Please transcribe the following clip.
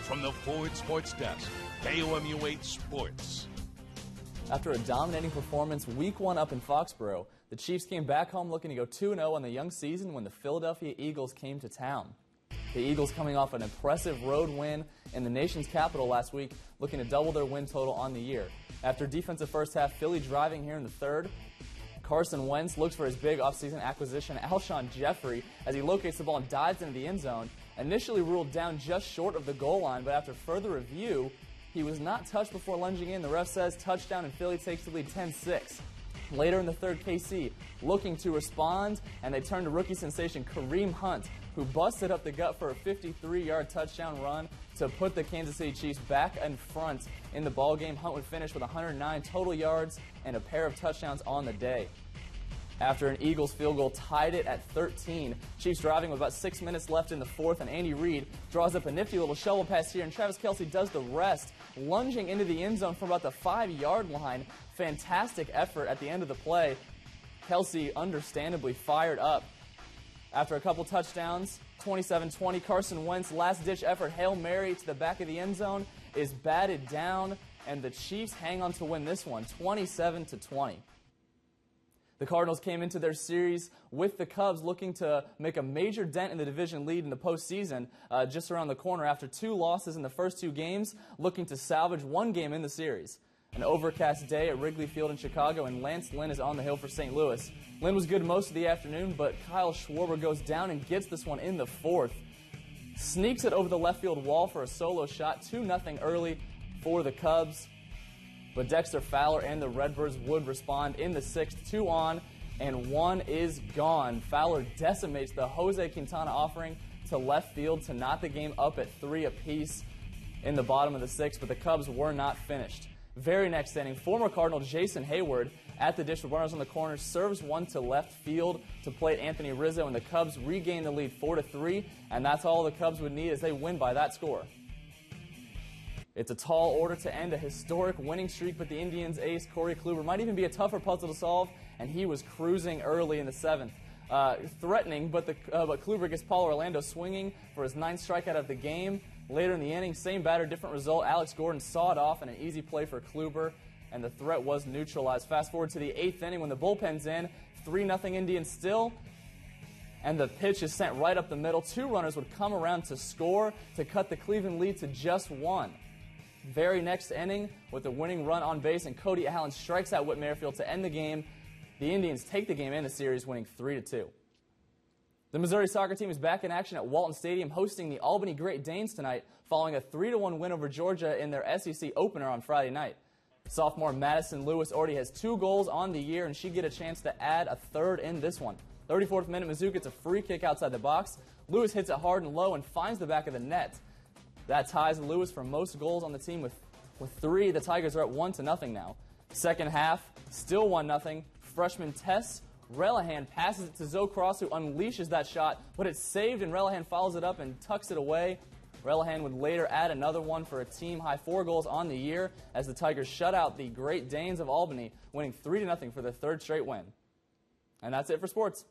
from the Forward Sports Desk, KOMU 8 Sports. After a dominating performance week 1 up in Foxborough, the Chiefs came back home looking to go 2-0 on the young season when the Philadelphia Eagles came to town. The Eagles coming off an impressive road win in the nation's capital last week, looking to double their win total on the year. After a defensive first half, Philly driving here in the third, Carson Wentz looks for his big offseason acquisition, Alshon Jeffrey, as he locates the ball and dives into the end zone. Initially ruled down just short of the goal line, but after further review, he was not touched before lunging in. The ref says touchdown, and Philly takes the lead 10-6. Later in the third, KC looking to respond, and they turn to rookie sensation Kareem Hunt, who busted up the gut for a 53-yard touchdown run to put the Kansas City Chiefs back in front in the ballgame. Hunt would finish with 109 total yards and a pair of touchdowns on the day. After an Eagles field goal tied it at 13, Chiefs driving with about 6 minutes left in the fourth, and Andy Reid draws up a nifty little shovel pass here, and Travis Kelce does the rest, lunging into the end zone from about the 5-yard line. Fantastic effort at the end of the play. Kelce understandably fired up. After a couple touchdowns, 27-20, Carson Wentz last-ditch effort, Hail Mary to the back of the end zone, is batted down, and the Chiefs hang on to win this one, 27-20. The Cardinals came into their series with the Cubs looking to make a major dent in the division lead in the postseason just around the corner after 2 losses in the first 2 games, looking to salvage 1 game in the series. An overcast day at Wrigley Field in Chicago, and Lance Lynn is on the hill for St. Louis. Lynn was good most of the afternoon, but Kyle Schwarber goes down and gets this one in the 4th. Sneaks it over the left field wall for a solo shot, 2-0 early for the Cubs. But Dexter Fowler and the Redbirds would respond in the 6th, 2 on, and 1 is gone. Fowler decimates the Jose Quintana offering to left field to knot the game up at 3 apiece in the bottom of the 6th, but the Cubs were not finished. Very next inning, former Cardinal Jason Hayward at the dish with runners on the corner serves one to left field to plate Anthony Rizzo, and the Cubs regain the lead 4-3, and that's all the Cubs would need as they win by that score. It's a tall order to end a historic winning streak, but the Indians' ace, Corey Kluber, might even be a tougher puzzle to solve, and he was cruising early in the 7th. Threatening, but Kluber gets Paul Orlando swinging for his 9th strikeout of the game. Later in the inning, same batter, different result. Alex Gordon sawed off in an easy play for Kluber, and the threat was neutralized. Fast forward to the 8th inning when the bullpen's in, 3-0 Indians still, and the pitch is sent right up the middle. 2 runners would come around to score to cut the Cleveland lead to just 1. Very next inning, with the winning run on base, and Cody Allen strikes out Whit Merrifield to end the game. The Indians take the game in the series, winning 3-2. The Missouri soccer team is back in action at Walton Stadium, hosting the Albany Great Danes tonight, following a 3-1 win over Georgia in their SEC opener on Friday night. Sophomore Madison Lewis already has 2 goals on the year, and she get a chance to add a 3rd in this one. 34th minute, Mizzou gets a free kick outside the box. Lewis hits it hard and low and finds the back of the net. That ties Lewis for most goals on the team with 3. The Tigers are at 1-0 now. Second half, still 1-0. Freshman Tess Relihan passes it to Zoe Cross, who unleashes that shot, but it's saved, and Relihan follows it up and tucks it away. Relihan would later add another one for a team-high 4 goals on the year as the Tigers shut out the Great Danes of Albany, winning 3-0 for their 3rd straight win. And that's it for sports.